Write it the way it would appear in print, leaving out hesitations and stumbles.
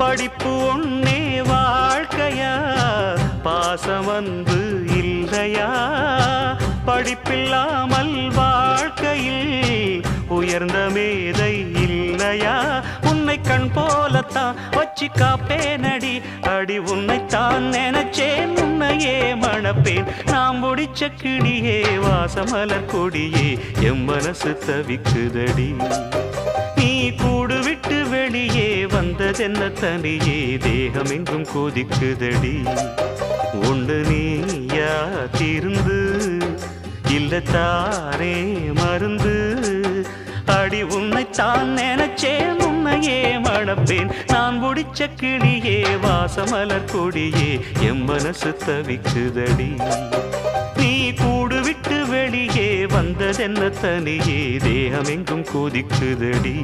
படிப்பு ஒன்னே வாழ்க்கையா, பாசம் அன்பு இல்லையா? படிப்பில்லாமல் வாழ்க்கையில் உயர்ந்த மேதை இல்லையா? உன்னை கண் போலத்தான் வச்சு காப்பேனடி, அடி உன்னைத்தான் நினைச்சேன், உன்னையே மணப்பேன். நாம் முடிச்ச கிளியே, வாசமலர் கொடியே, எம் மனசு தவிக்குதடி. நீ கூடு விட்டு வெளியே வந்ததென்ன தனியே, தேகம் எங்கும் கொதிக்குதடி. ஒன்று நீயா திருந்து இல்லத்தாரே மருந்து, அடி உன்னைத்தான் நினைச்சேன், உன்னையே மணப்பேன். நான் முடிச்ச கிளியே, வாசமலர் கொடியே, எம் மனசு தவிக்குதடி. நீ கூடு விட்டு வெளியே வந்ததென்ன தனியே, தேகம் எங்கும் கொதிக்குதடி.